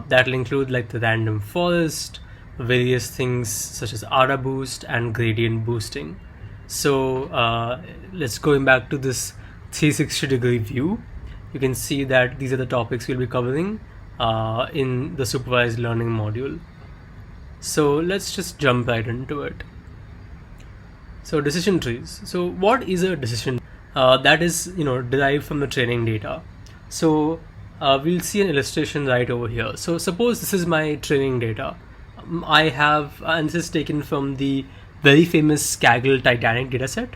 That'll include like the random forest, various things such as ARA boost and gradient boosting. So let's going back to this 360-degree view. You can see that these are the topics we'll be covering in the supervised learning module. So let's just jump right into it. So decision trees. So what is a decision? That is, derived from the training data. So we'll see an illustration right over here. So suppose this is my training data. I have, and this is taken from the very famous Kaggle Titanic dataset.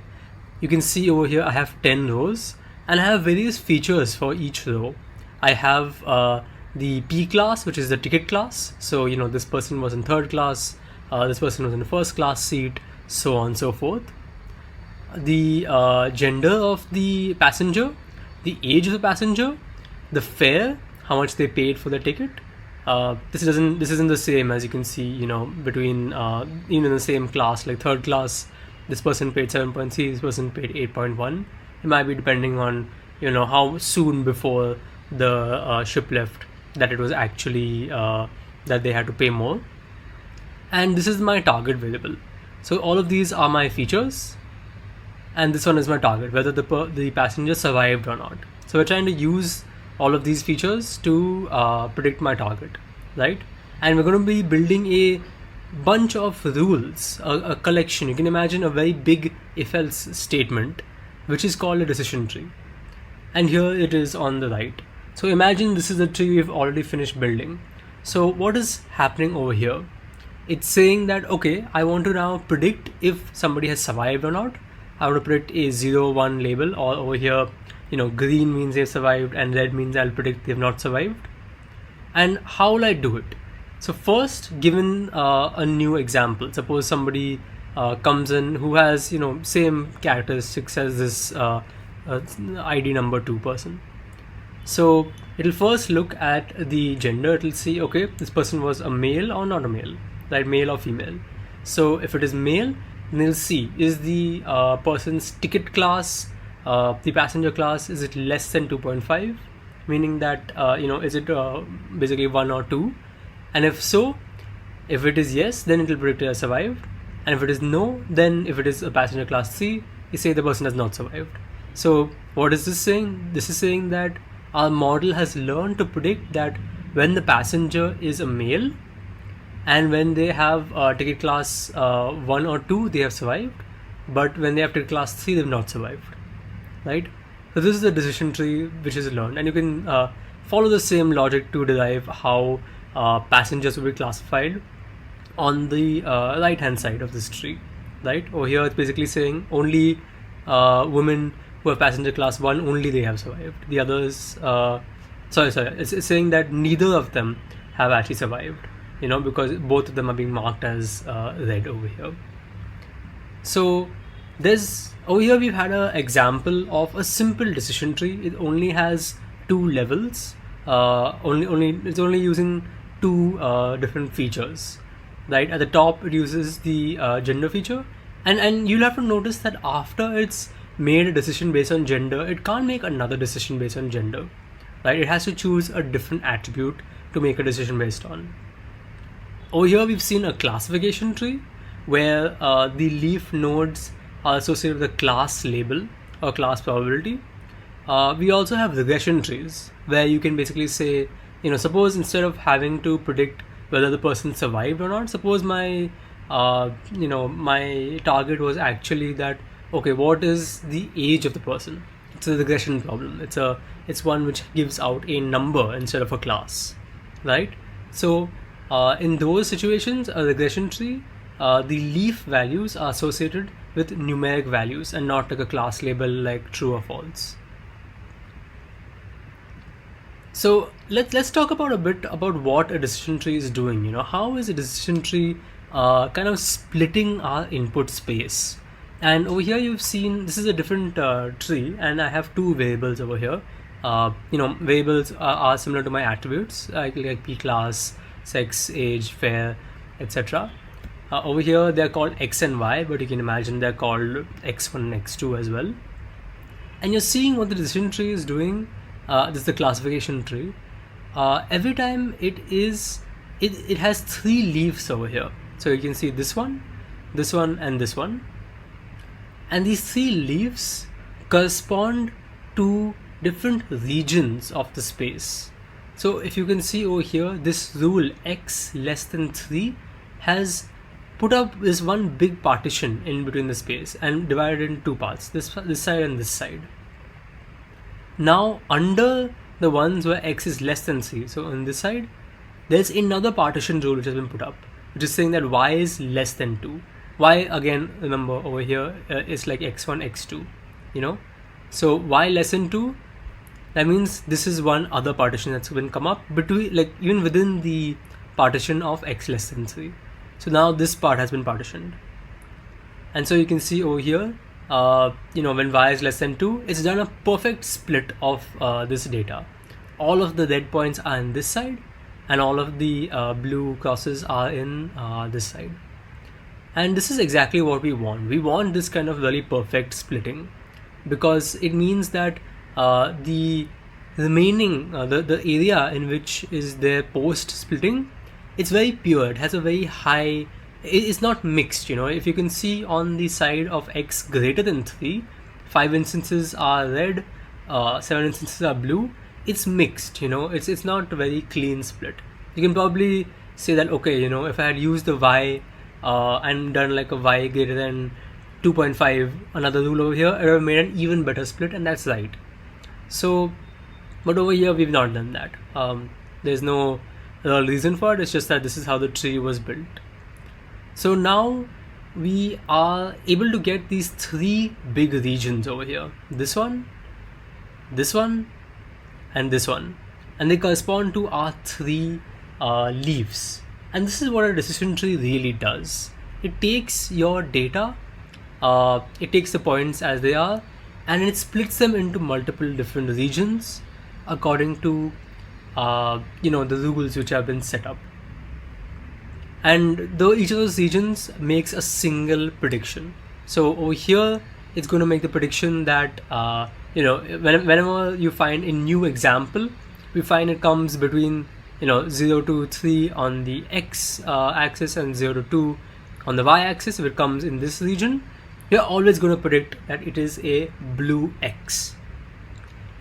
You can see over here I have 10 rows and I have various features for each row. I have the P class, which is the ticket class. So, this person was in third class, this person was in the first class seat, so on and so forth. The gender of the passenger, the age of the passenger, the fare, how much they paid for the ticket. This isn't the same, as you can see, between even in the same class, like third class, this person paid 7.3, this person paid 8.1. It might be depending on how soon before the ship left that it was actually that they had to pay more. And this is my target variable. So all of these are my features, and this one is my target, whether the passenger survived or not. So we're trying to use all of these features to predict my target, right? And we're going to be building a bunch of rules, a collection. You can imagine a very big if-else statement, which is called a decision tree. And here it is on the right. So imagine this is the tree we've already finished building. So what is happening over here? It's saying that, okay, I want to now predict if somebody has survived or not. I want to predict a 0-1 label, or over here, green means they've survived and red means I'll predict they've not survived. And how will I do it? So first, given a new example, suppose somebody comes in who has, same characteristics as this ID number 2 person. So it'll first look at the gender. It'll see, okay, this person was a male or not a male, right? Male or female. So if it is male, then it'll see, is the person's ticket class, the passenger class, is it less than 2.5? Meaning that, is it basically 1 or 2? And if so, if it is yes, then it will predict it has survived. And if it is no, then if it is a passenger class C, you say the person has not survived. So what is this saying? This is saying that our model has learned to predict that when the passenger is a male and when they have ticket class 1 or 2, they have survived. But when they have ticket class 3, they have not survived, right? So this is the decision tree which is learned. And you can follow the same logic to derive how passengers will be classified on the right hand side of this tree, right? Over here it's basically saying only women who have passenger class 1, only they have survived. The others, it's saying that neither of them have actually survived, because both of them are being marked as red over here. So over here we've had an example of a simple decision tree. It only has 2 levels. It's only using 2 different features, right? At the top it uses the gender feature, and you'll have to notice that after it's made a decision based on gender, it can't make another decision based on gender, right? It has to choose a different attribute to make a decision based on. Over here we've seen a classification tree where the leaf nodes are associated with a class label or class probability. We also have regression trees where you can basically say, suppose instead of having to predict whether the person survived or not, suppose my my target was actually that, okay, what is the age of the person? It's a regression problem. It's one which gives out a number instead of a class, right? So in those situations, a regression tree, the leaf values are associated with numeric values and not like a class label like true or false. So let's talk about a bit about what a decision tree is doing. How is a decision tree kind of splitting our input space? And over here you've seen this is a different tree, and I have 2 variables over here. Variables are similar to my attributes like P class, sex, age, fare, etc. Over here they're called X and Y, but you can imagine they're called X1 and X2 as well. And you're seeing what the decision tree is doing. This is the classification tree. every time it has 3 leaves over here. So you can see this one, and this one, and these 3 leaves correspond to different regions of the space. So if you can see over here, this rule x less than 3 has put up this one big partition in between the space and divided in 2 parts, this side and this side. Now under the ones where x is less than 3, so on this side, there's another partition rule which has been put up, which is saying that y is less than 2. Y, again, remember over here is like x1, x2, you know. So y less than 2, that means this is one other partition that's been come up between, like even within the partition of x less than 3. So now this part has been partitioned. And so you can see over here, when y is less than 2, it's done a perfect split of this data. All of the red points are in this side, and all of the blue crosses are in this side. And this is exactly what we want. We want this kind of really perfect splitting, because it means that the remaining, the area in which is there post splitting, it's very pure. It has a very high, it's not mixed, If you can see on the side of x greater than 3, 5 instances are red, 7 instances are blue. It's mixed, it's not a very clean split. You can probably say that, okay, if I had used the y and done like a y greater than 2.5, another rule over here, it would have made an even better split, and that's right. So, but over here we've not done that. There's no real reason for it. It's just that this is how the tree was built. So now we are able to get these 3 big regions over here. This one, and this one. And they correspond to our 3 leaves. And this is what a decision tree really does. It takes your data, it takes the points as they are, and it splits them into multiple different regions according to the rules which have been set up. And though each of those regions makes a single prediction. So over here, it's going to make the prediction that whenever you find a new example, we find it comes between 0 to 3 on the x axis and 0 to 2 on the y axis. If it comes in this region, you're always going to predict that it is a blue x.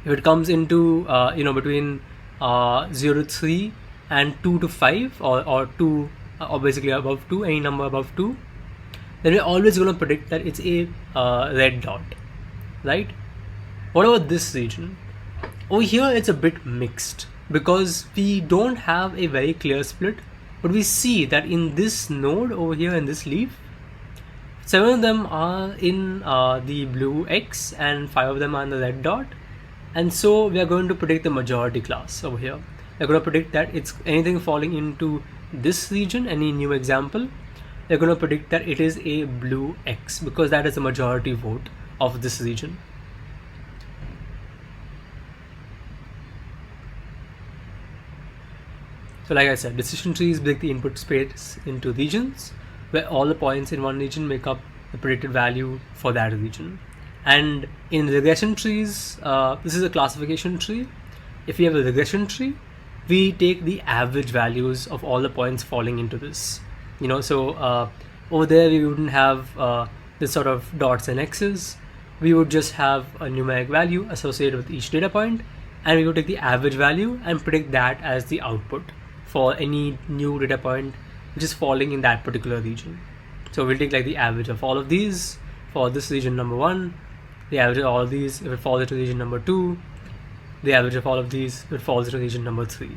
If it comes into between 0 to 3 and 2 to 5 or 2 or basically above 2, any number above 2, then we're always going to predict that it's a red dot, right? What about this region? Over here it's a bit mixed, because we don't have a very clear split, but we see that in this node over here in this leaf, 7 of them are in the blue x and 5 of them are in the red dot. And so we are going to predict the majority class over here. We're going to predict that it's anything falling into this region, any new example, we're going to predict that it is a blue x, because that is the majority vote of this region. So like I said, decision trees break the input space into regions, where all the points in one region make up the predicted value for that region. And in regression trees, this is a classification tree. If we have a regression tree, we take the average values of all the points falling into this. So over there we wouldn't have this sort of dots and x's. We would just have a numeric value associated with each data point, and we would take the average value and predict that as the output for any new data point which is falling in that particular region. So we'll take like the average of all of these for this region number 1, the average of all of these if it falls into region number 2, the average of all of these if it falls into region number 3.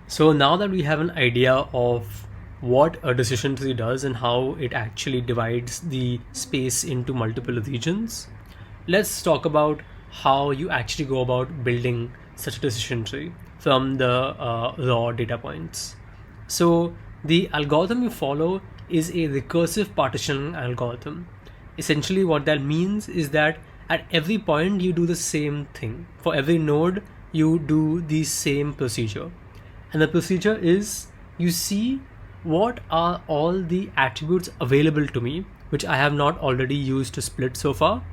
So now that we have an idea of what a decision tree does and how it actually divides the space into multiple regions, let's talk about how you actually go about building such a decision tree from the raw data points. So the algorithm you follow is a recursive partitioning algorithm. Essentially what that means is that at every point you do the same thing. For every node you do the same procedure. And the procedure is, you see what are all the attributes available to me which I have not already used to split so far,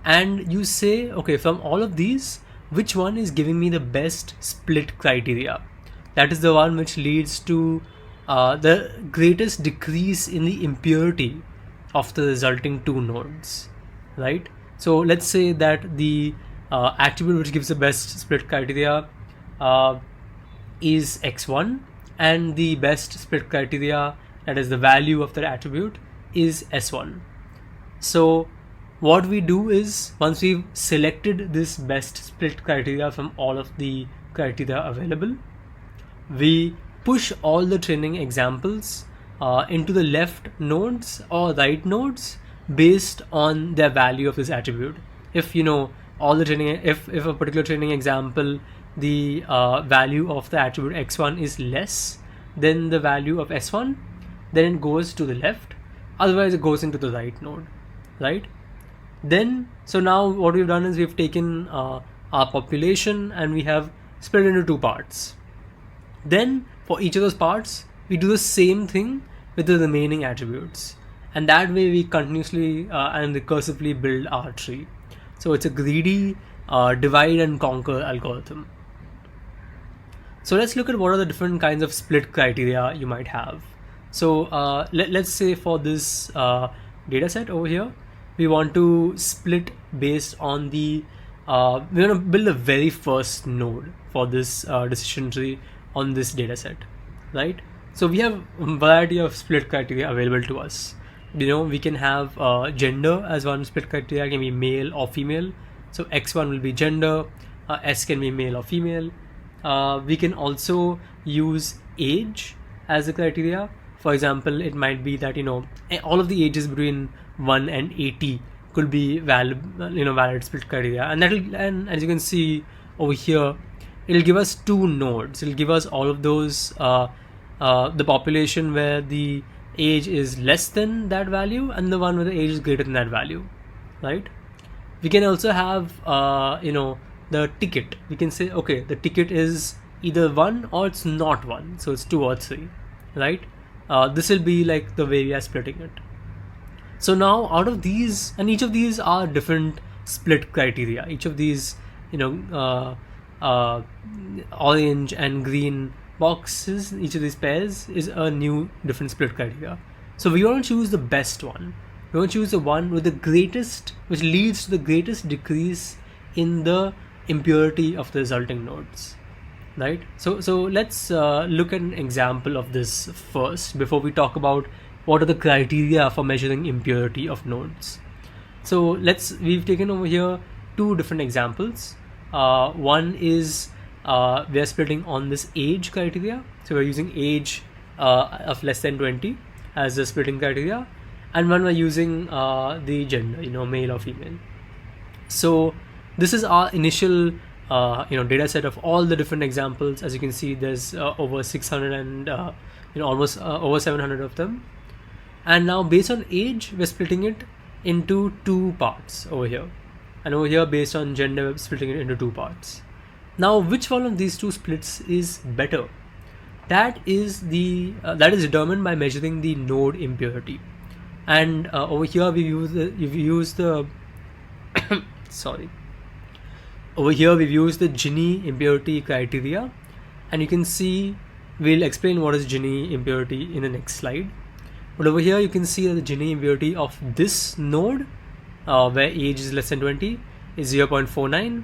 and you say, okay, from all of these, which one is giving me the best split criteria. That is the one which leads to the greatest decrease in the impurity of the resulting two nodes, right? So let's say that the attribute which gives the best split criteria is x1, and the best split criteria, that is the value of that attribute, is s1. So what we do is, once we've selected this best split criteria from all of the criteria available, we push all the training examples into the left nodes or right nodes based on their value of this attribute. If all the training, if a particular training example, the value of the attribute x1 is less than the value of s1, then it goes to the left, otherwise it goes into the right node, right? Then, so now what we've done is we've taken our population and we have split it into two parts. Then for each of those parts, we do the same thing with the remaining attributes, and that way we continuously and recursively build our tree. So it's a greedy divide and conquer algorithm. So let's look at what are the different kinds of split criteria you might have. So let's say for this data set over here, we want to split based on the we're going to build the very first node for this decision tree on this data set, right? So we have a variety of split criteria available to us. We can have gender as one split criteria. It can be male or female. So x1 will be gender, s can be male or female. We can also use age as a criteria. For example, it might be that all of the ages between 1 and 80 could be valid split criteria, and as you can see over here, it'll give us two nodes. It'll give us all of those the population where the age is less than that value and the one where the age is greater than that value, right? We can also have the ticket. We can say, okay, the ticket is either 1 or it's not 1, so it's 2 or 3, right? This will be like the way we are splitting it. So now out of these, and each of these are different split criteria. Each of these orange and green boxes, each of these pairs is a new different split criteria. So we want to choose the best one. We want to choose the one with the greatest, which leads to the greatest decrease in the impurity of the resulting nodes, right? So let's look at an example of this first before we talk about what are the criteria for measuring impurity of nodes. So we've taken over here two different examples. One is we are splitting on this age criteria. So we're using age of less than 20 as the splitting criteria, and one we're using the gender, male or female. So this is our initial data set of all the different examples. As you can see, there's over 600 and almost over 700 of them. And now based on age, we're splitting it into two parts over here, and over here based on gender, we're splitting it into two parts. Now which one of these two splits is better? That is determined by measuring the node impurity. And over here we've used the sorry. Over here we've used the Gini impurity criteria, and you can see we'll explain what is Gini impurity in the next slide. But over here you can see that the Gini impurity of this node where age is less than 20 is 0.49.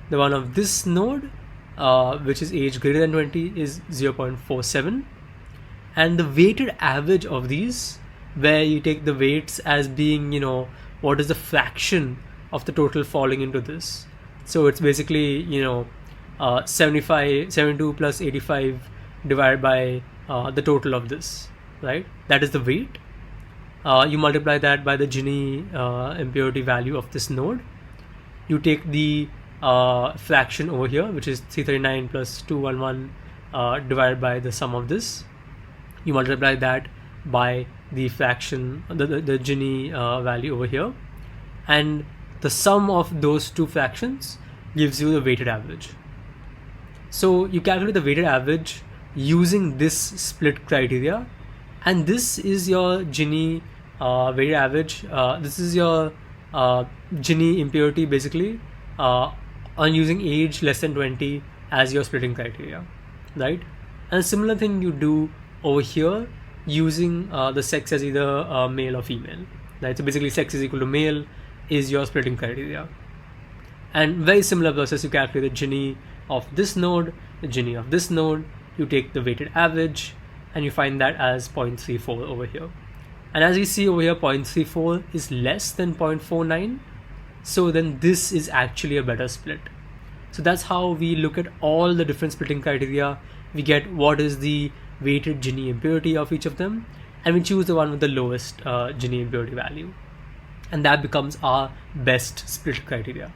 The one of this node which is age greater than 20 is 0.47. And the weighted average of these, where you take the weights as being what is the fraction of the total falling into this. So it's basically 72 plus 85 divided by the total of this, right? That is the weight. You multiply that by the Gini impurity value of this node. You take the fraction over here, which is 339 plus 211 divided by the sum of this. You multiply that by the fraction, the Gini value over here, and the sum of those two fractions gives you the weighted average. So you calculate the weighted average using this split criteria, and this is your Gini weighted average. This is your Gini impurity basically on using age less than 20 as your splitting criteria, right? And a similar thing you do over here using the sex as either male or female, right? So basically sex is equal to male is your splitting criteria. And very similar process, you calculate the Gini of this node, the Gini of this node, you take the weighted average and you find that as 0.34 over here. And as we see over here, 0.34 is less than 0.49. So then this is actually a better split. So that's how we look at all the different splitting criteria. We get what is the weighted Gini impurity of each of them, and we choose the one with the lowest Gini impurity value. And that becomes our best split criteria.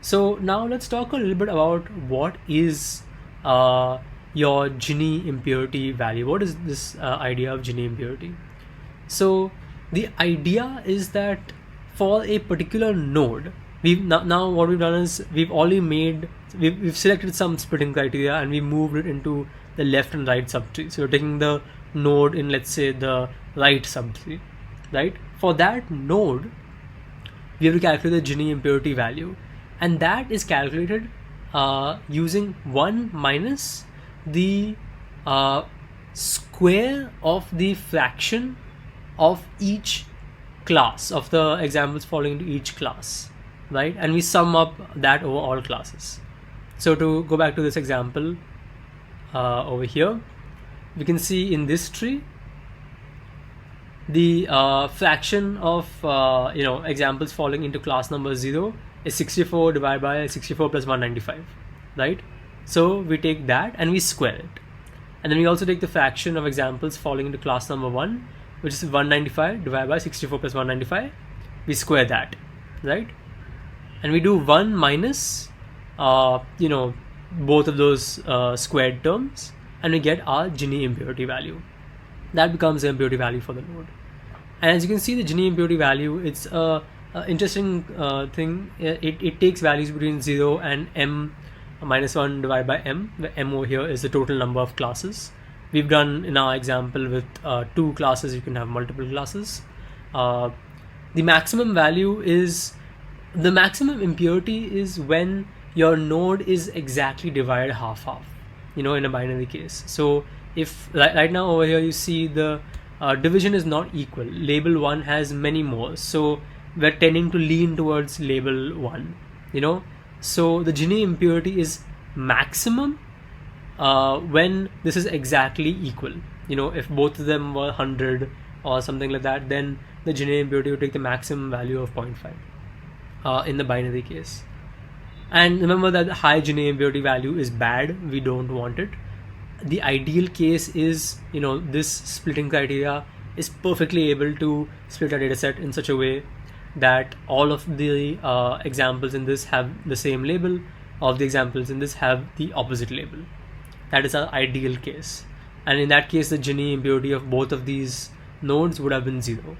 So now let's talk a little bit about what is your Gini impurity value. What is this idea of Gini impurity? So the idea is that for a particular node, now what we've done is we've selected some splitting criteria and we moved it into the left and right subtree. So you're taking the node in, let's say, the right subtree, right? For that node, we have to calculate the Gini impurity value, and that is calculated using 1 minus the square of the fraction of each class, of the examples falling into each class, right? And we sum up that over all classes. So to go back to this example over here, we can see in this tree the fraction of examples falling into class number 0 is 64 divided by 64 plus 195, right? So we take that and we square it, and then we also take the fraction of examples falling into class number 1, which is 195 divided by 64 plus 195. We square that, right? And we do 1 minus both of those squared terms, and we get our Gini impurity value. That becomes the impurity value for the node. And as you can see, the Gini impurity value, it's a interesting thing. It takes values between 0 and m minus 1 divided by m, where m over here is the total number of classes. We've done in our example with 2 classes, you can have multiple classes. The maximum value is, the maximum impurity is when your node is exactly divided half-half, in a binary case. So if right now over here you see the division is not equal, label 1 has many more, so we're tending to lean towards label 1, so the Gini impurity is maximum when this is exactly equal. If both of them were 100 or something like that, then the Gini impurity would take the maximum value of 0.5 in the binary case. And remember that the high Gini impurity value is bad, we don't want it. The ideal case is, this splitting criteria is perfectly able to split a dataset in such a way that all of the examples in this have the same label, all of the examples in this have the opposite label. That is our ideal case. And in that case, the Gini impurity of both of these nodes would have been 0.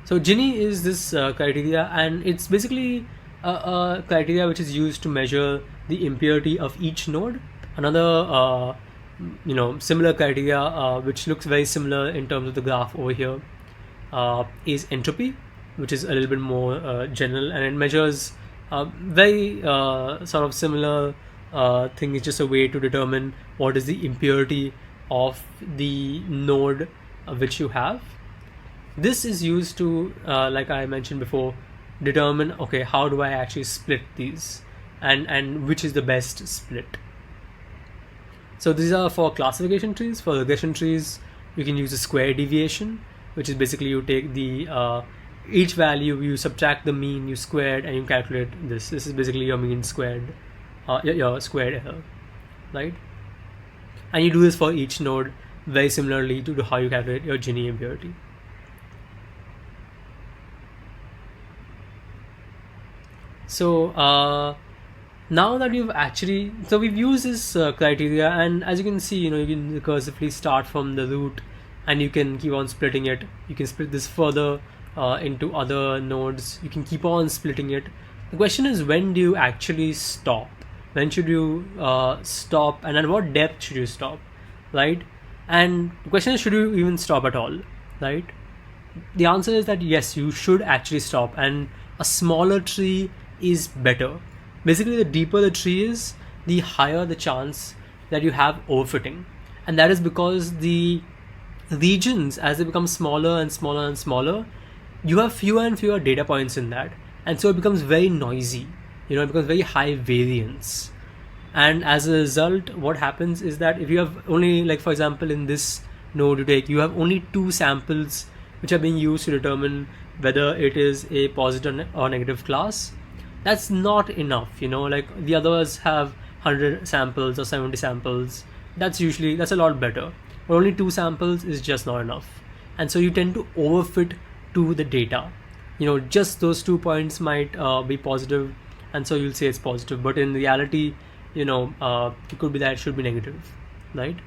So Gini is this criteria, and it's basically a criteria which is used to measure the impurity of each node. Another similar criteria which looks very similar in terms of the graph over here is entropy, which is a little bit more general, and it measures very sort of similar thing. It's just a way to determine what is the impurity of the node which you have. This is used to, like I mentioned before, determine, okay, how do I actually split these, and which is the best split. So these are for classification trees. For regression trees, you can use a square deviation, which is basically you take the each value, you subtract the mean, you square it, and you calculate this. This is basically your mean squared, your squared error, right? And you do this for each node very similarly to how you calculate your Gini impurity. So now that we've used this criteria, and as you can see, you can recursively start from the root, and you can keep on splitting it. You can split this further into other nodes. You can keep on splitting it. The question is, when do you actually stop? When should you stop, and at what depth should you stop, right? And the question is, should you even stop at all, right? The answer is that yes, you should actually stop, and a smaller tree is better. Basically, the deeper the tree is, the higher the chance that you have overfitting. And that is because the regions, as they become smaller and smaller and smaller, you have fewer and fewer data points in that. And so it becomes very noisy. It becomes very high variance. And as a result, what happens is that if you have only, like for example, in this node you have only 2 samples which are being used to determine whether it is a positive or negative class, that's not enough. Like the others have 100 samples or 70 samples. That's a lot better. But only 2 samples is just not enough. And so you tend to overfit to the data. Just those 2 points might be positive, and so you'll say it's positive, but in reality, it could be that it should be negative, right?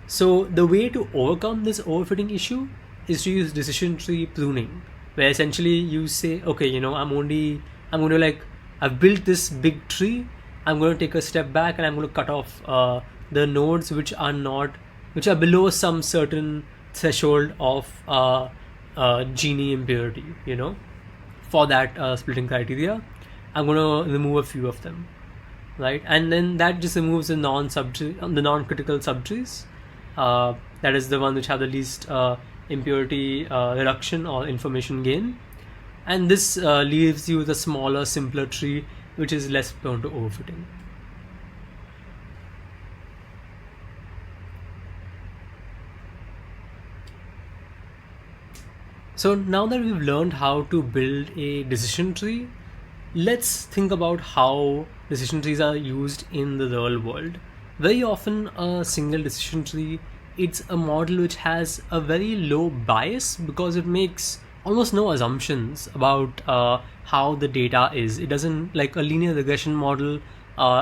So the way to overcome this overfitting issue is to use decision tree pruning, where essentially you say, okay, I've built this big tree. I'm going to take a step back and I'm going to cut off the nodes which are below some certain threshold of Gini impurity. For that splitting criteria, I'm going to remove a few of them, right? And then that just removes the non-critical subtrees. That is the one which have the least impurity reduction or information gain. And this leaves you with a smaller, simpler tree, which is less prone to overfitting. So now that we've learned how to build a decision tree, let's think about how decision trees are used in the real world. Very often a single decision tree, it's a model which has a very low bias because it makes almost no assumptions about how the data is. It doesn't, like a linear regression model,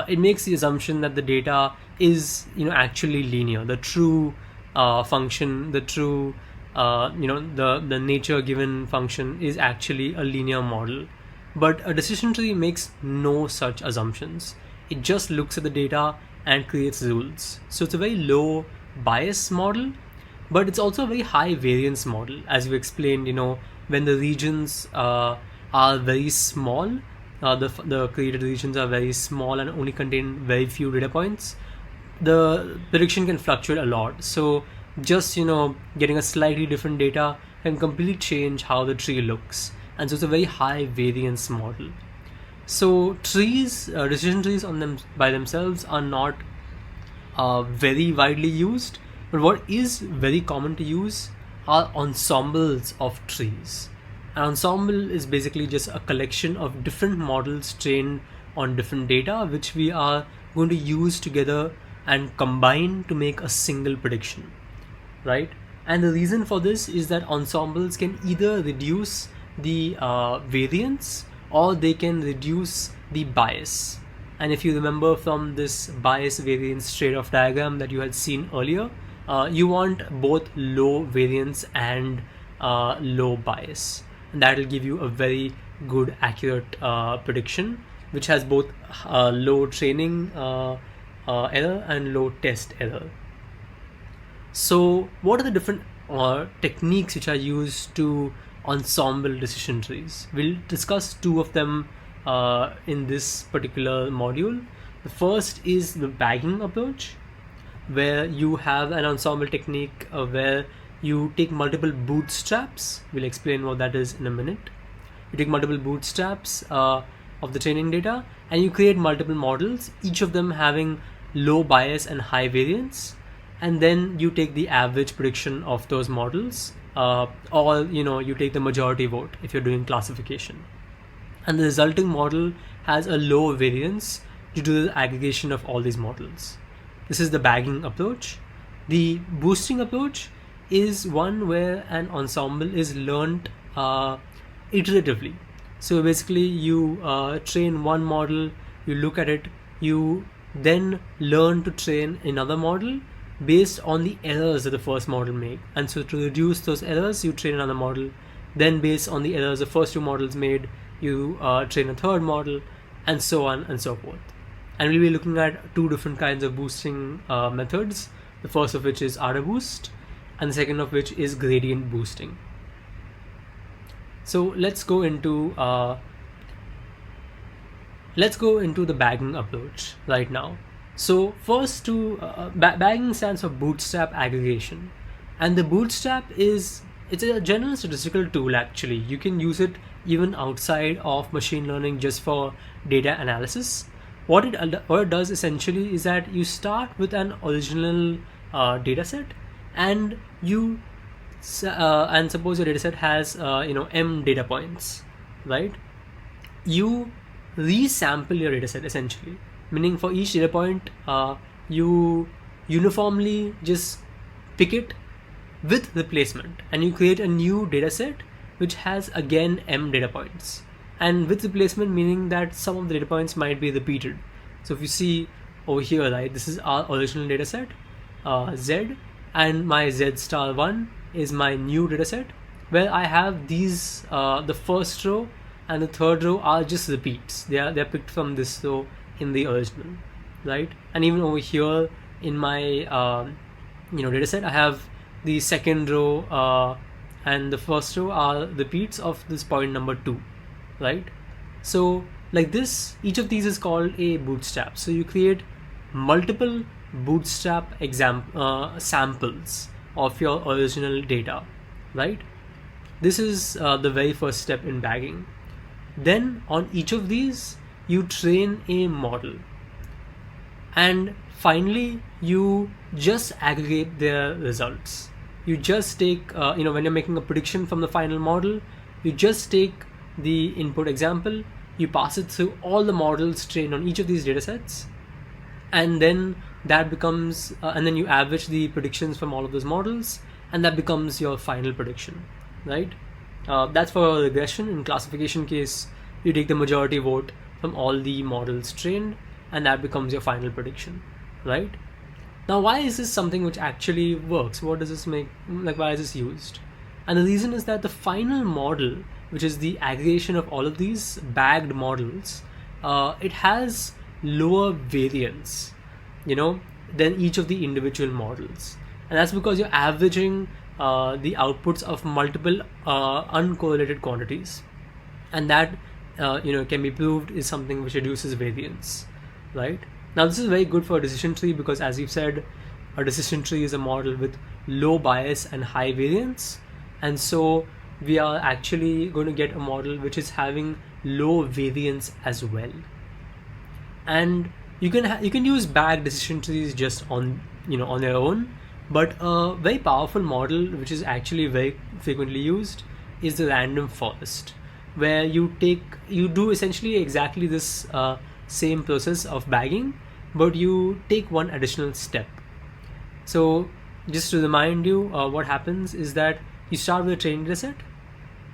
it makes the assumption that the data is actually linear. The true function, the true the nature given function is actually a linear model. But a decision tree makes no such assumptions. It just looks at the data and creates rules. So it's a very low bias model, but it's also a very high variance model. As you explained, when the regions are very small, the created regions are very small and only contain very few data points, the prediction can fluctuate a lot. So just getting a slightly different data can completely change how the tree looks. And so it's a very high variance model. So decision trees by themselves are not very widely used, but what is very common to use are ensembles of trees. An ensemble is basically just a collection of different models trained on different data, which we are going to use together and combine to make a single prediction, right? And the reason for this is that ensembles can either reduce the variance or they can reduce the bias. And if you remember from this bias variance trade-off diagram that you had seen earlier, you want both low variance and low bias, and that will give you a very good accurate prediction which has both low training error and low test error. So what are the different techniques which are used to ensemble decision trees? We'll discuss 2 of them in this particular module. The first is the bagging approach, where you have an ensemble technique where you take multiple bootstraps. We'll explain what that is in a minute. You take multiple bootstraps of the training data and you create multiple models, each of them having low bias and high variance, and then you take the average prediction of those models, or you take the majority vote if you're doing classification, and the resulting model has a low variance due to the aggregation of all these models. This is the bagging approach. The boosting approach is one where an ensemble is learned iteratively. So basically you train one model, you look at it, you then learn to train another model based on the errors that the first model made. And so to reduce those errors, you train another model. Then based on the errors the first 2 models made, you train a third model, and so on and so forth. And we'll be looking at 2 different kinds of boosting methods. The first of which is AdaBoost, and the second of which is gradient boosting. So let's go into the bagging approach right now. So first, bagging stands for bootstrap aggregation, and the bootstrap is it's a general statistical tool. Actually, you can use it even outside of machine learning just for data analysis. What it does essentially is that you start with an original data set, and and suppose your data set has m data points, right? You resample your dataset essentially, meaning for each data point, you uniformly just pick it with replacement, and you create a new dataset which has again m data points, and with replacement meaning that some of the data points might be repeated. So if you see over here, right, this is our original dataset, z, and my z star 1 is my new dataset, where I have these the first row and the third row are just repeats. They're picked from this row in the original, right? And even over here in my data set, I have the second row and the first row are repeats of this point number 2, right? So like this, each of these is called a bootstrap. So you create multiple bootstrap samples of your original data, right? This is the very first step in bagging. Then on each of these, you train a model. And finally, you just aggregate their results. You just take, when you're making a prediction from the final model, you just take the input example, you pass it through all the models trained on each of these data sets, and then that becomes, and then you average the predictions from all of those models, and that becomes your final prediction, right? That's for regression. In classification case, you take the majority vote from all the models trained, and that becomes your final prediction, right? Now, why is this something which actually works? What does this make, like, why is this used? And the reason is that the final model, which is the aggregation of all of these bagged models, it has lower variance, than each of the individual models. And that's because you're averaging the outputs of multiple uncorrelated quantities, and that can be proved is something which reduces variance, right? Now this is very good for a decision tree because, as you've said, a decision tree is a model with low bias and high variance, and so we are actually going to get a model which is having low variance as well. And you can use bagged decision trees just on their own, but a very powerful model which is actually very frequently used is the random forest, where you do essentially exactly this same process of bagging, but you take one additional step. So just to remind you, what happens is that you start with a training data set,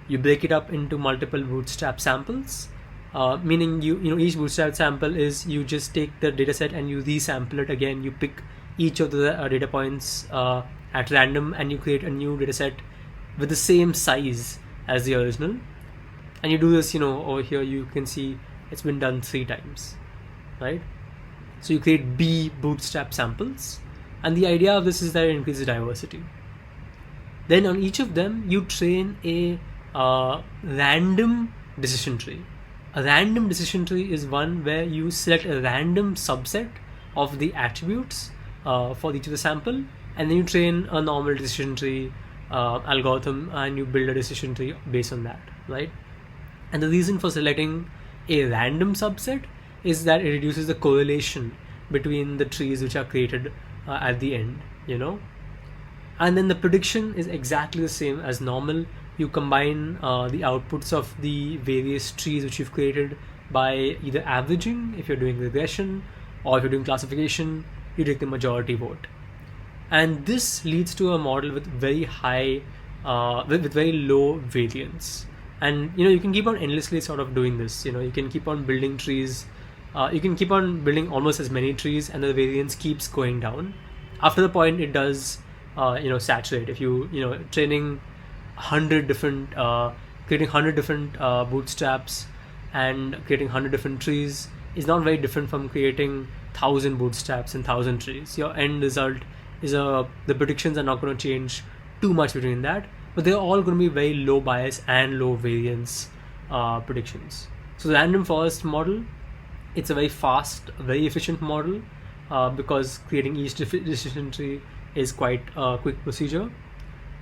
you break it up into multiple bootstrap samples, meaning each bootstrap sample is, you just take the data set and you resample it again. You pick each of the data points at random, and you create a new data set with the same size as the original. And you do this, over here you can see it's been done 3 times, right? So you create B bootstrap samples, and the idea of this is that it increases diversity. Then on each of them, you train a random decision tree. A random decision tree is one where you select a random subset of the attributes for each of the sample, and then you train a normal decision tree algorithm, and you build a decision tree based on that, right? And the reason for selecting a random subset is that it reduces the correlation between the trees which are created at the end, And then the prediction is exactly the same as normal. You combine the outputs of the various trees which you've created by either averaging, if you're doing regression, or if you're doing classification, you take the majority vote. And this leads to a model with very high, with very low variance. And you can keep on endlessly sort of doing this. You can keep on building trees. You can keep on building almost as many trees, and the variance keeps going down. After the point, it does saturate. If training 100 different, creating 100 different bootstraps and creating 100 different trees is not very different from creating 1,000 bootstraps and 1,000 trees. Your end result is the predictions are not going to change too much between that. but they're all going to be very low bias and low variance predictions. So the random forest model, it's a very fast, very efficient model because creating each decision tree is quite a quick procedure,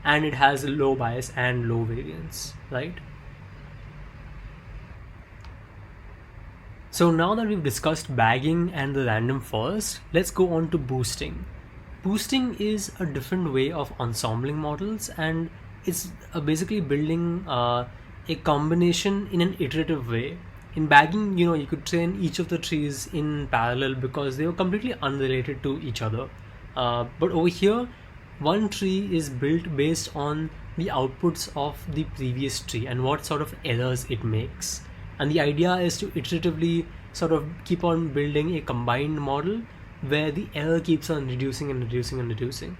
and it has low bias and low variance, right? So now that we've discussed bagging and the random forest, let's go on to boosting. Boosting is a different way of ensembling models, and it's basically building a combination in an iterative way. In bagging, you could train each of the trees in parallel because they were completely unrelated to each other. But over here, one tree is built based on the outputs of the previous tree and what sort of errors it makes. And the idea is to iteratively sort of keep on building a combined model where the error keeps on reducing and reducing and reducing,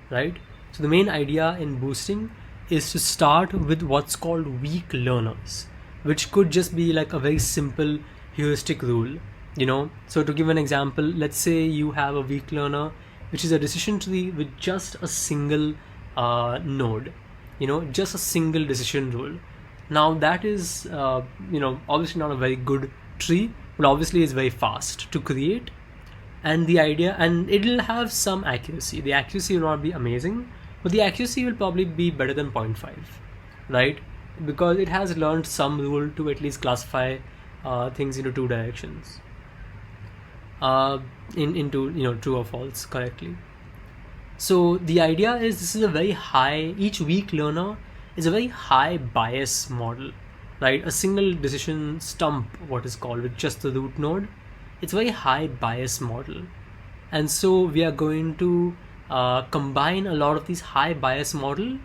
right? So the main idea in boosting is to start with what's called weak learners, which could just be like a very simple heuristic rule. So to give an example, let's say you have a weak learner which is a decision tree with just a single node, just a single decision rule. Now that is obviously not a very good tree, but obviously it's very fast to create. And the idea, and it'll have some accuracy. The accuracy will not be amazing, but the accuracy will probably be better than 0.5, right? Because it has learned some rule to at least classify things into two directions, into true or false correctly. So the idea is this is a very high, each weak learner is a very high bias model, right? A single decision stump, what is called, with just the root node, it's a very high bias model. And so we are going to combine a lot of these high bias model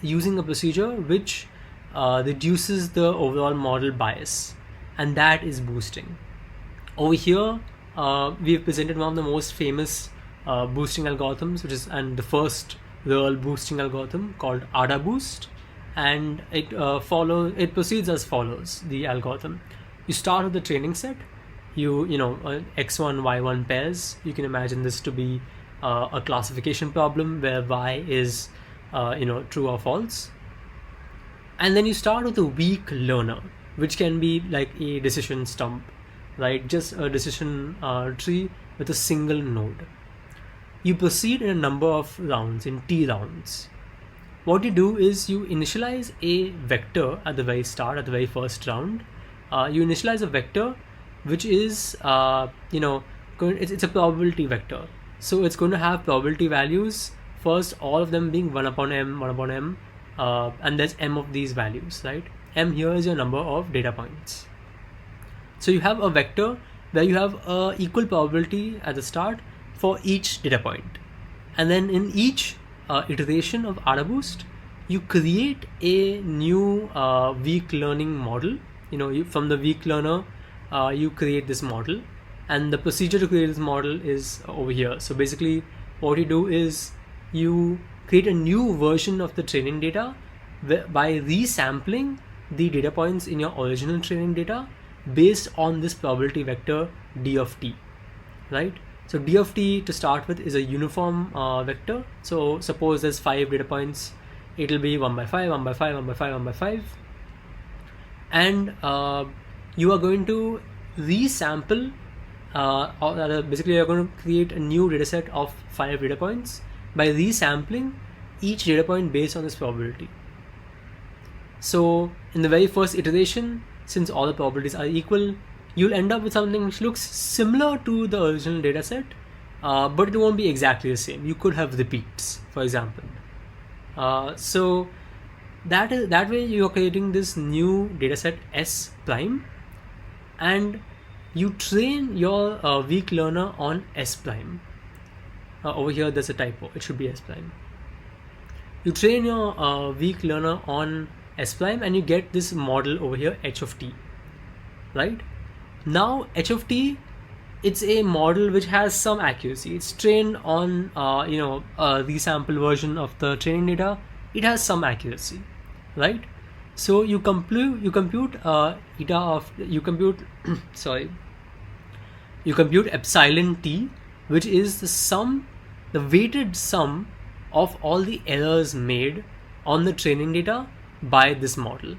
using a procedure which reduces the overall model bias, and that is boosting. Over here, we have presented one of the most famous boosting algorithms, and the first real boosting algorithm called AdaBoost, and it proceeds as follows. The algorithm: you start with the training set, x1 y1 pairs. You can imagine this to be a classification problem where y is true or false, and then you start with a weak learner, which can be like a decision stump, right? Just a decision tree with a single node. You proceed in a number of rounds, in t rounds. What you do is you initialize a vector at the very start, at the very first round. You initialize a vector which is it's a probability vector, so it's going to have probability values first, all of them being 1 upon m, and there's m of these values, right? M here is your number of data points. So you have a vector where you have a equal probability at the start for each data point, and then in each iteration of AdaBoost, you create a new weak learning model. From the weak learner, you create this model, and the procedure to create this model is over here. So basically what you do is you create a new version of the training data by resampling the data points in your original training data based on this probability vector d of t, right? So d of t to start with is a uniform vector. So suppose there's 5 data points, it'll be 1 by 5, 1 by 5, 1 by 5, 1 by 5, and you are going to resample, or basically you're going to create a new data set of 5 data points by resampling each data point based on this probability. So in the very first iteration, since all the probabilities are equal, you'll end up with something which looks similar to the original data set, but it won't be exactly the same. You could have repeats, for example. So that way you're creating this new data set S prime, and you train your weak learner on S prime. Over here there's a typo, it should be S prime. You train your weak learner on S prime, and you get this model over here, H of t, right? Now H of t, it's a model which has some accuracy. It's trained on a resample version of the training data. It has some accuracy, right? So you compute epsilon t, which is the weighted sum of all the errors made on the training data by this model.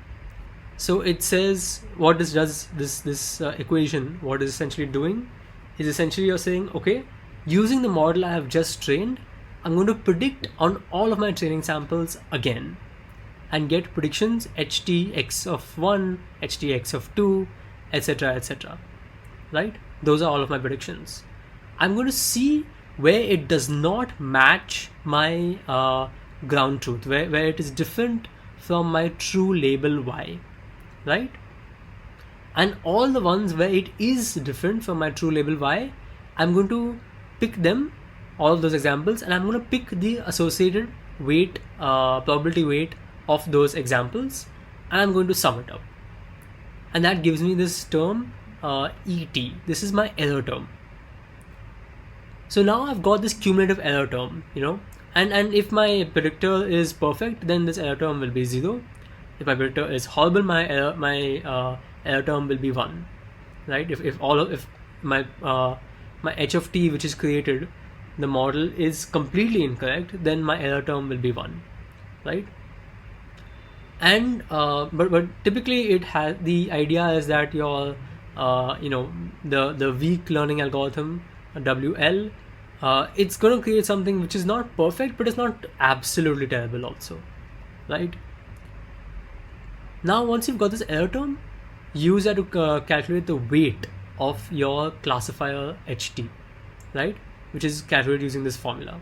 So it says what this does, this equation, what is essentially doing is essentially you're saying, okay, using the model I have just trained, I'm going to predict on all of my training samples again and get predictions htx of 1, htx of 2, etc, etc, right? Those are all of my predictions. I'm going to see where it does not match my ground truth, where it is different from my true label y, right? And all the ones where it is different from my true label y, I'm going to pick them, all of those examples, and I'm going to pick the associated weight, probability weight of those examples, and I'm going to sum it up. And that gives me this term ET. This is my error term. So now I've got this cumulative error term, and if my predictor is perfect, then this error term will be 0. If my predictor is horrible, my error term will be 1, right? If my my h of t, which is created, the model is completely incorrect, then my error term will be 1, right? And but typically it has, the idea is that your the weak learning algorithm WL, it's going to create something which is not perfect, but it's not absolutely terrible also, right? Now once you've got this error term, use that to calculate the weight of your classifier HT, right, which is calculated using this formula.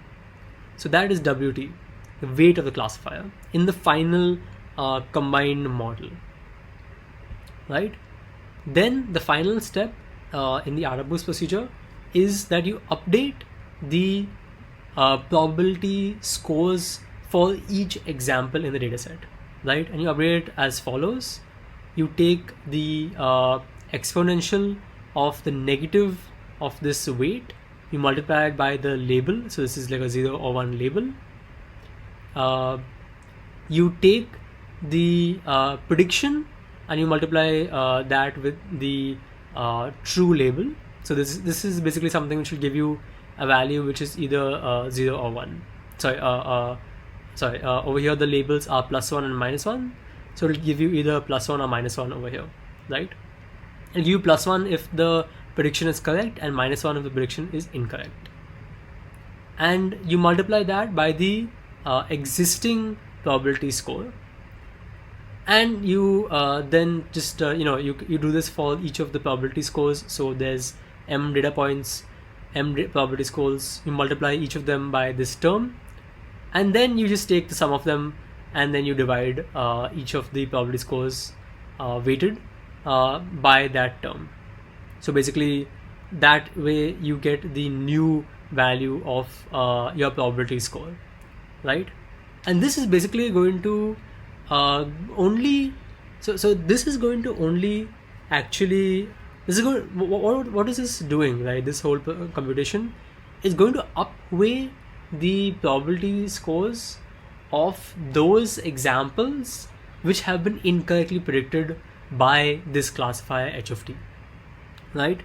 So that is WT, the weight of the classifier in the final combined model, right? Then the final step in the AdaBoost procedure is that you update the probability scores for each example in the dataset, right? And you update it as follows. You take the exponential of the negative of this weight, you multiply it by the label, so this is like a 0 or 1 label. You take the prediction and you multiply that with the true label. So this is basically something which will give you a value which is either 0 or 1. Over here the labels are +1 and -1, so it will give you either +1 or -1 over here, right? It'll give you +1 if the prediction is correct and -1 if the prediction is incorrect. And you multiply that by the existing probability score, and you then just you do this for each of the probability scores. So there's m data points, probability scores, you multiply each of them by this term, and then you just take the sum of them and then you divide each of the probability scores weighted by that term. So basically that way you get the new value of your probability score, right? And this is basically going to only this is going to only actually, this is going, what is this doing, right? This whole computation is going to upweigh the probability scores of those examples which have been incorrectly predicted by this classifier h of t, right?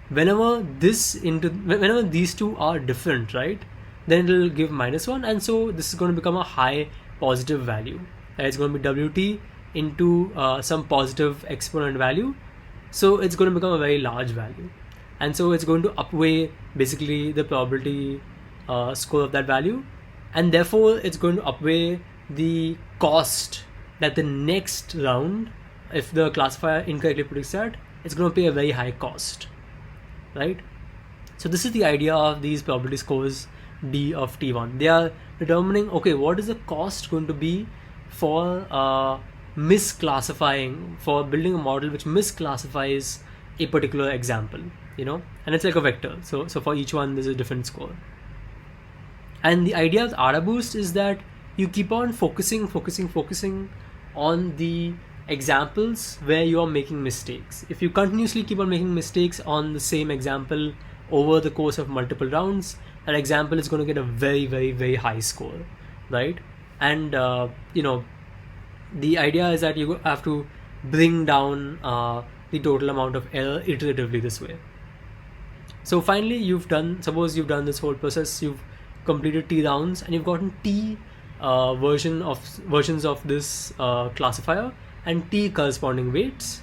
Whenever these two are different, right, then it will give -1, and so this is going to become a high positive value. It's going to be WT into some positive exponent value, so it's going to become a very large value, and so it's going to upweigh basically the probability score of that value, and therefore it's going to upweigh the cost that the next round, if the classifier incorrectly predicts that, it's going to pay a very high cost, right? So this is the idea of these probability scores D of T1. They are determining, okay, what is the cost going to be for misclassifying, for building a model which misclassifies a particular example, and it's like a vector. So for each one there's a different score. And the idea of AdaBoost is that you keep on focusing on the examples where you are making mistakes. If you continuously keep on making mistakes on the same example over the course of multiple rounds, that example is going to get a very, very, very high score, right? And the idea is that you have to bring down the total amount of error iteratively this way. So finally suppose you've done this whole process, you've completed T rounds and you've gotten T versions of this classifier and t corresponding weights.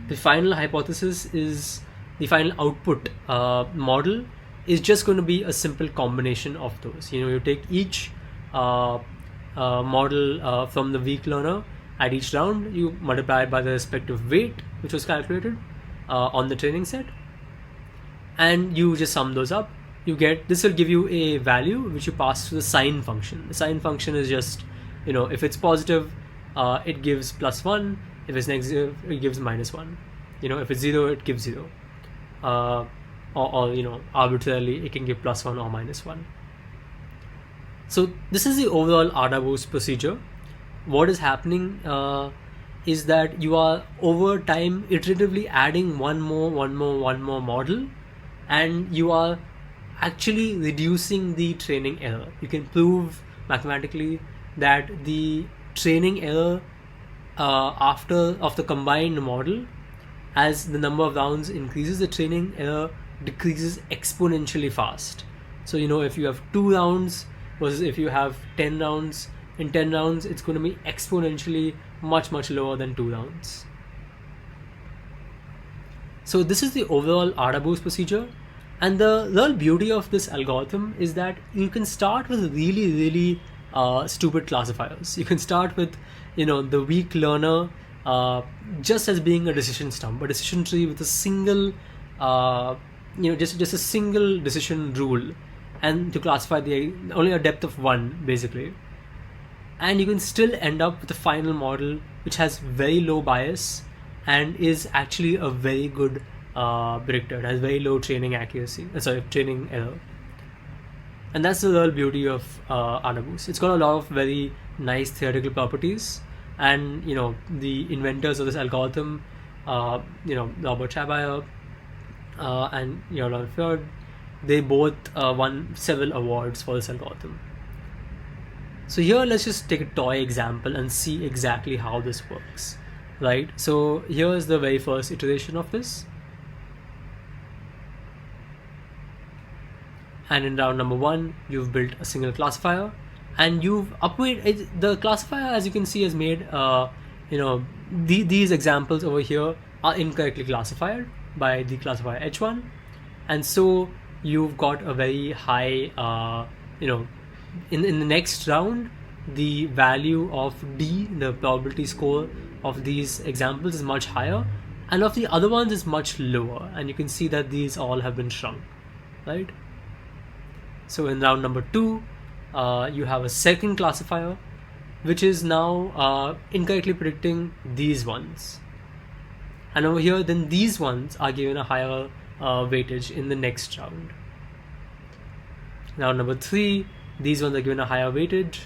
The final hypothesis is the final output model is just going to be a simple combination of those. You take each model from the weak learner at each round, you multiply it by the respective weight which was calculated on the training set, and you just sum those up. This will give you a value which you pass to the sign function. The sign function is just, if it's positive, it gives +1. If it's negative, it gives -1. If it's 0, it gives 0. Or arbitrarily, it can give +1 or -1. So this is the overall AdaBoost procedure. What is happening is that you are over time iteratively adding one more model, and you are actually reducing the training error. You can prove mathematically that the training error of the combined model, as the number of rounds increases, the training error decreases exponentially fast. So if you have 2 rounds versus if you have 10 rounds, in 10 rounds it's going to be exponentially much lower than 2 rounds. So this is the overall AdaBoost procedure. And the real beauty of this algorithm is that you can start with really stupid classifiers. You can start with the weak learner just as being a decision stump, a decision tree with a single just a single decision rule, and to classify only a depth of 1 basically. And you can still end up with a final model which has very low bias and is actually a very good predictor. It has very low training error. And that's the real beauty of AdaBoost. It's got a lot of very nice theoretical properties, and the inventors of this algorithm, Robert Chabaya and Laurent Ferd, they both won several awards for this algorithm. So here, let's just take a toy example and see exactly how this works, right? So here is the very first iteration of this. And in round number 1, you've built a single classifier, and you've upweighted the classifier. As you can see, has made these examples over here are incorrectly classified by the classifier H1, and so you've got a very high in the next round, the value of D, the probability score of these examples, is much higher, and of the other ones is much lower, and you can see that these all have been shrunk, right? So in round number 2, you have a second classifier which is now incorrectly predicting these ones, and over here then these ones are given a higher weightage in the next round. Round number 3, these ones are given a higher weightage,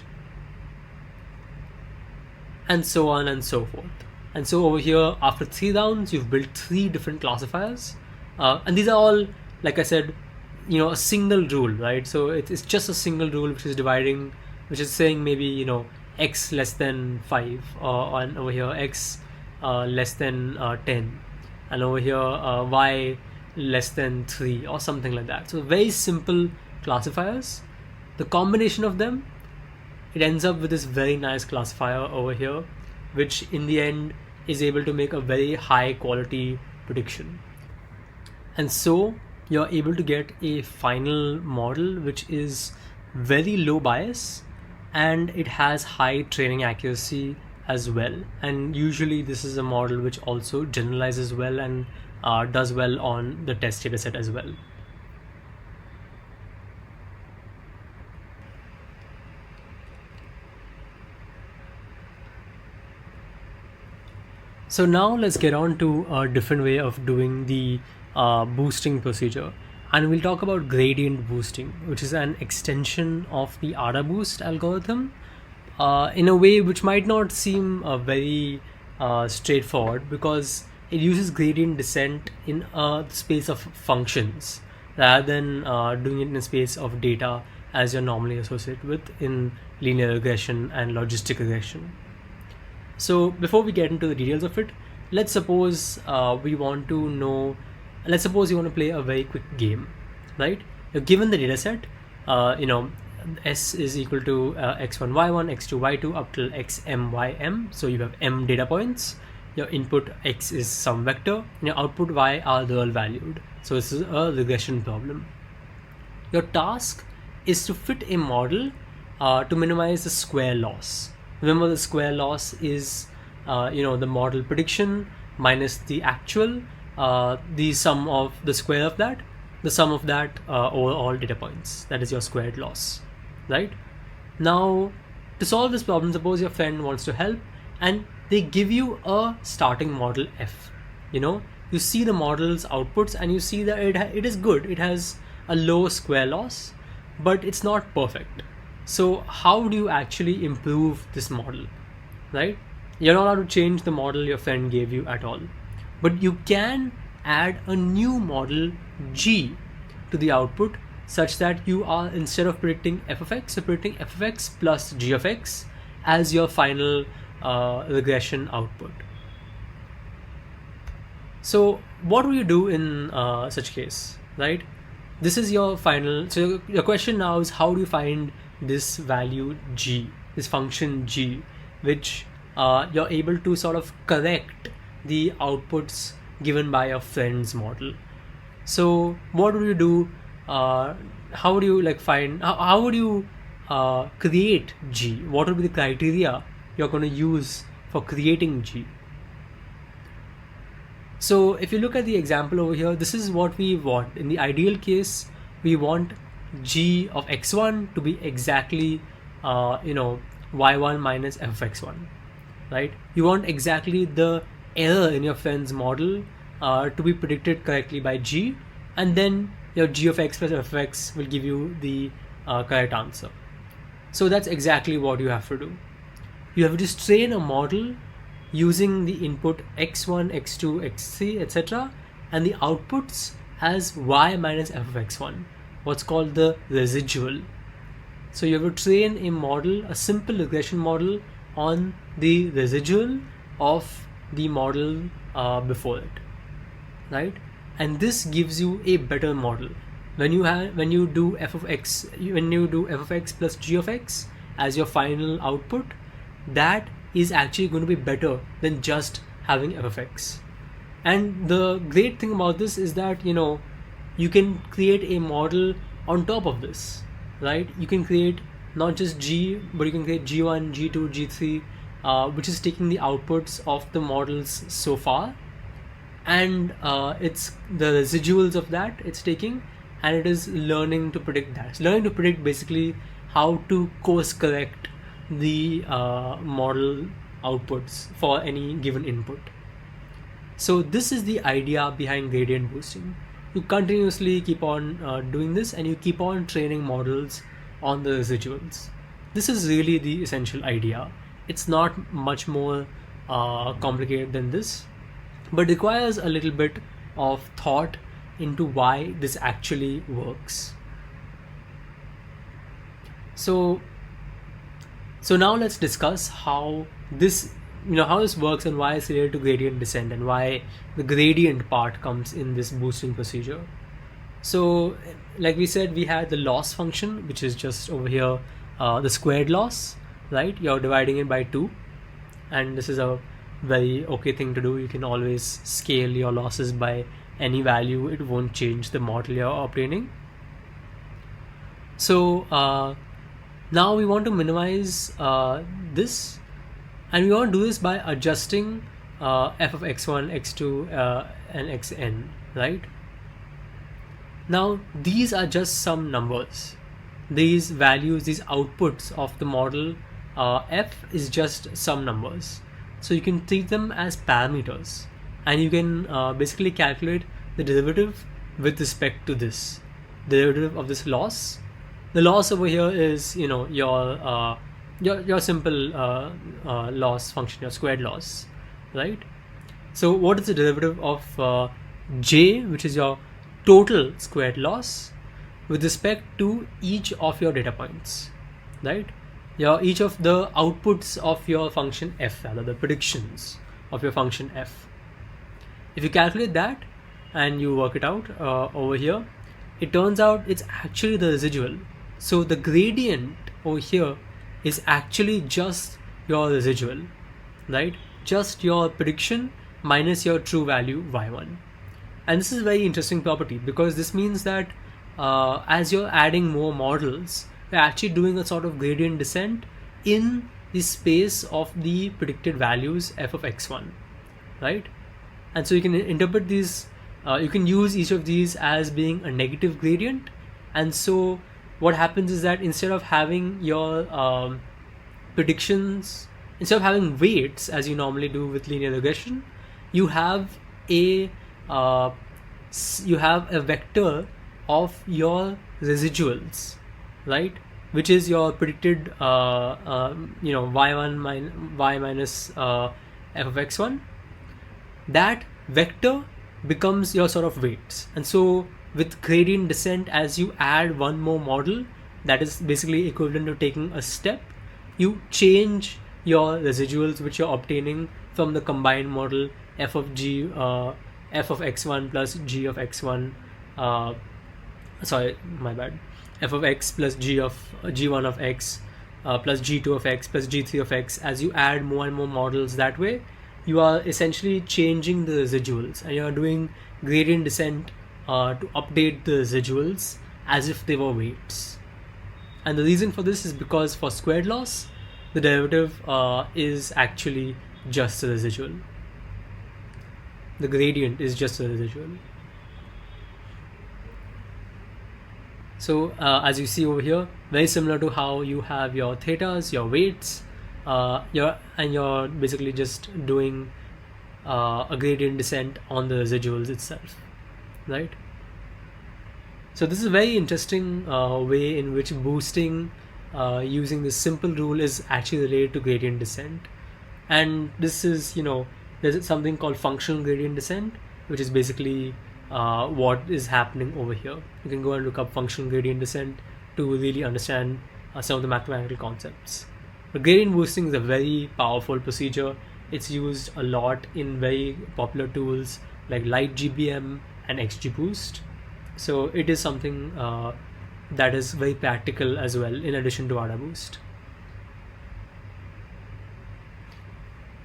and so on and so forth. And so over here, after 3 rounds, you've built 3 different classifiers, and these are all, like I said, a single rule, right? So it's just a single rule which is saying maybe x less than 5, and over here x less than 10, and over here y less than 3, or something like that. So very simple classifiers. The combination of them, it ends up with this very nice classifier over here, which in the end is able to make a very high quality prediction. And so you're able to get a final model which is very low bias, and it has high training accuracy as well. And usually this is a model which also generalizes well and does well on the test dataset as well. So now let's get on to a different way of doing the boosting procedure, and we'll talk about gradient boosting, which is an extension of the AdaBoost algorithm in a way which might not seem very straightforward, because it uses gradient descent in a space of functions rather than doing it in a space of data as you're normally associated with in linear regression and logistic regression. So before we get into the details of it, let's suppose you want to play a very quick game, right? You're given the data set, S is equal to x1 y1 x2 y2 up till xm ym. So you have m data points. Your input x is some vector, and your output y are real valued. So this is a regression problem. Your task is to fit a model to minimize the square loss. Remember, the square loss is the model prediction minus the actual, the sum of the square of that, the sum of that over all data points. That is your squared loss, right? Now, to solve this problem, suppose your friend wants to help and they give you a starting model f. You see the model's outputs and you see that it is good. It has a low square loss, but it's not perfect. So how do you actually improve this model, right? You're not allowed to change the model your friend gave you at all, but you can add a new model g to the output such that you are, instead of predicting f of x, you're predicting f of x plus g of x as your final regression output. So what do you do in such case, right? This is your final. So your question now is, how do you find this value g, this function g, which you're able to sort of correct the outputs given by your friend's model? So what would you do? How would you find? How would you create g? What would be the criteria you're going to use for creating g? So if you look at the example over here, this is what we want. In the ideal case, we want g of x1 to be exactly y1 minus f of x1, right? You want exactly the error in your friend's model to be predicted correctly by g, and then your g of x plus f of x will give you the correct answer. So that's exactly what you have to do. You have to train a model using the input x1, x2, x3, etc., and the outputs as y minus f of x1, what's called the residual. So you have to train a model, a simple regression model, on the residual of the model before it, right? And this gives you a better model. When you do f of x plus g of x as your final output, that is actually going to be better than just having f of x. And the great thing about this is that you can create a model on top of this, right? You can create not just g, but you can create g1, g2, g3, which is taking the outputs of the models so far, and it's the residuals of that it's taking, and it is learning to predict that. It's learning to predict basically how to course correct the model outputs for any given input. So this is the idea behind gradient boosting. You continuously keep on doing this, and you keep on training models on the residuals. This is really the essential idea. It's not much more complicated than this, but requires a little bit of thought into why this actually works. So now let's discuss how this works and why it's related to gradient descent, and why the gradient part comes in this boosting procedure. So like we said, we had the loss function, which is just over here, the squared loss, right? You're dividing it by 2, and this is a very okay thing to do. You can always scale your losses by any value. It won't change the model you're obtaining. So now we want to minimize this, and we want to do this by adjusting f of x1, x2, and xn, right? Now these are just some numbers. These values, these outputs of the model f is just some numbers. So you can treat them as parameters, and you can basically calculate the derivative with respect to this derivative of this loss. The loss over here is your simple loss function, your squared loss, right? So what is the derivative of j, which is your total squared loss, with respect to each of your data points, right? Each of the outputs of your function f, rather the predictions of your function f. If you calculate that and you work it out over here, it turns out it's actually the residual. So the gradient over here is actually just your residual, right? Just your prediction minus your true value y1. And this is a very interesting property because this means that as you're adding more models, you're actually doing a sort of gradient descent in the space of the predicted values f of x1, right? And so you can interpret these, you can use each of these as being a negative gradient. And so what happens is that instead of having your predictions, instead of having weights as you normally do with linear regression, you have a vector of your residuals, right? Which is your predicted y minus f of x1. That vector becomes your sort of weights. And so with gradient descent, as you add one more model, that is basically equivalent to taking a step, you change your residuals which you're obtaining from the combined model f of x1 plus g of x1, f of x plus g of g1 of x plus g2 of x plus g3 of x. As you add more and more models that way, you are essentially changing the residuals, and you are doing gradient descent to update the residuals as if they were weights. And the reason for this is because for squared loss, the derivative is actually just the residual. The gradient is just the residual. So as you see over here, very similar to how you have your thetas, your weights, you're basically just doing a gradient descent on the residuals itself, right? So this is a very interesting way in which boosting using this simple rule is actually related to gradient descent. And this is, there's something called functional gradient descent, which is basically what is happening over here. You can go and look up functional gradient descent to really understand some of the mathematical concepts. But gradient boosting is a very powerful procedure. It's used a lot in very popular tools like LightGBM and XGBoost. So it is something that is very practical as well, in addition to AdaBoost.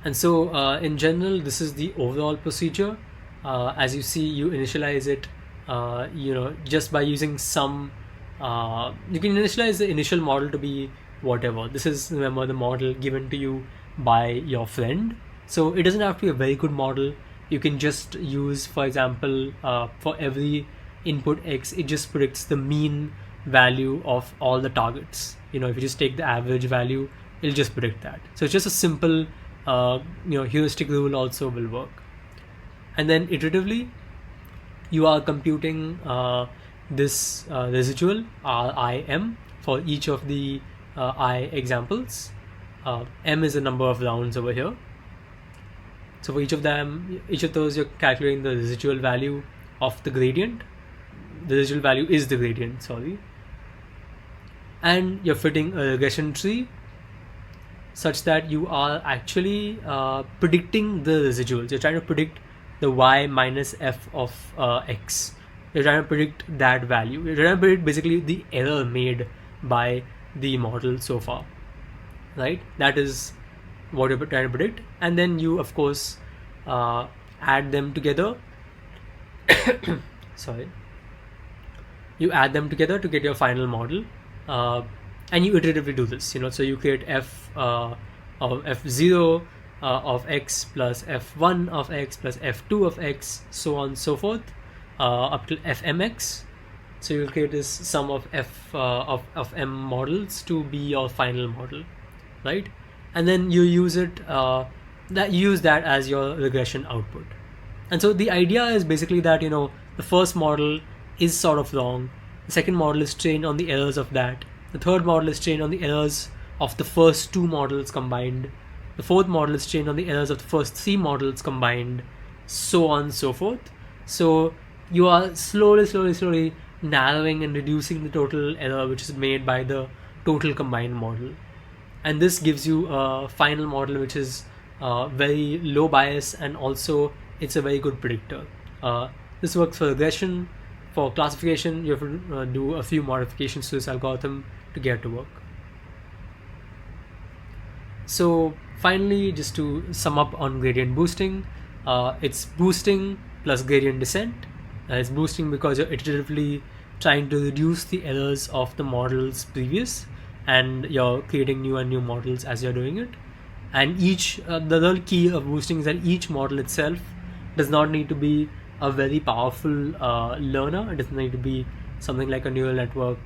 And so in general, this is the overall procedure. As you see, you initialize it, just by using some, you can initialize the initial model to be whatever. This is, remember, the model given to you by your friend. So it doesn't have to be a very good model. You can just use, for example, for every input x, it just predicts the mean value of all the targets. If you just take the average value, it'll just predict that. So it's just a simple, heuristic rule also will work. And then iteratively, you are computing this residual RIM for each of the I examples. M is the number of rounds over here. So for each of those, you're calculating the residual value of the gradient. The residual value is the gradient, sorry. And you're fitting a regression tree such that you are actually predicting the residuals. You're trying to predict the y minus f of x. You're trying to predict that value. You're trying to predict basically the error made by the model so far, right? That is what you're trying to predict. And then you, of course, add them together. Sorry. You add them together to get your final model. And you iteratively do this, so you create f of f0 of x plus f1 of x plus f2 of x, so on and so forth, up to fmx. So you'll create this sum of f of m models to be your final model, right? And then you use that as your regression output. And so the idea is basically that the first model is sort of wrong. The second model is trained on the errors of that. The third model is trained on the errors of the first two models combined. The fourth model is trained on the errors of the first three models combined, so on and so forth. So you are slowly narrowing and reducing the total error which is made by the total combined model. And this gives you a final model which is very low bias, and also it's a very good predictor. This works for regression, For classification, you have to do a few modifications to this algorithm to get it to work. So finally, just to sum up on gradient boosting, it's boosting plus gradient descent. It's boosting because you're iteratively trying to reduce the errors of the models previous, and you're creating new and new models as you're doing it. And each the real key of boosting is that each model itself does not need to be a very powerful learner. It doesn't need to be something like a neural network.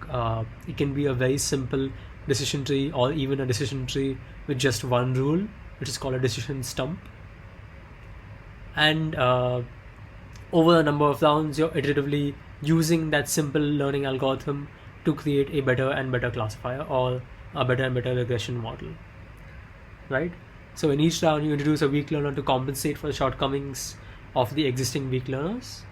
It can be a very simple decision tree, or even a decision tree with just one rule, which is called a decision stump. And over a number of rounds, you're iteratively using that simple learning algorithm to create a better and better classifier, or a better and better regression model, right? So in each round, you introduce a weak learner to compensate for the shortcomings of the existing weak learners.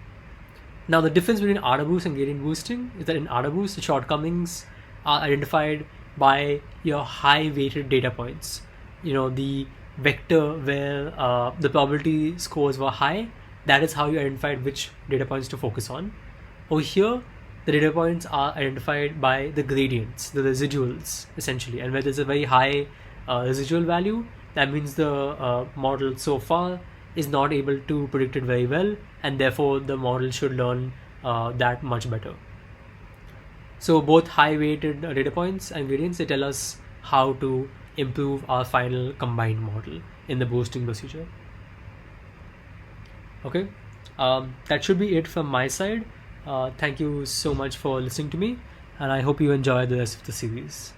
Now, the difference between AdaBoost and gradient boosting is that in AdaBoost, the shortcomings are identified by your high weighted data points. The vector where the probability scores were high, that is how you identified which data points to focus on. Over here, the data points are identified by the gradients, the residuals, essentially. And where there's a very high residual value, that means the model so far is not able to predict it very well, and therefore the model should learn that much better. So both high weighted data points and gradients, they tell us how to improve our final combined model in the boosting procedure. Okay, that should be it from my side. Thank you so much for listening to me, and I hope you enjoy the rest of the series.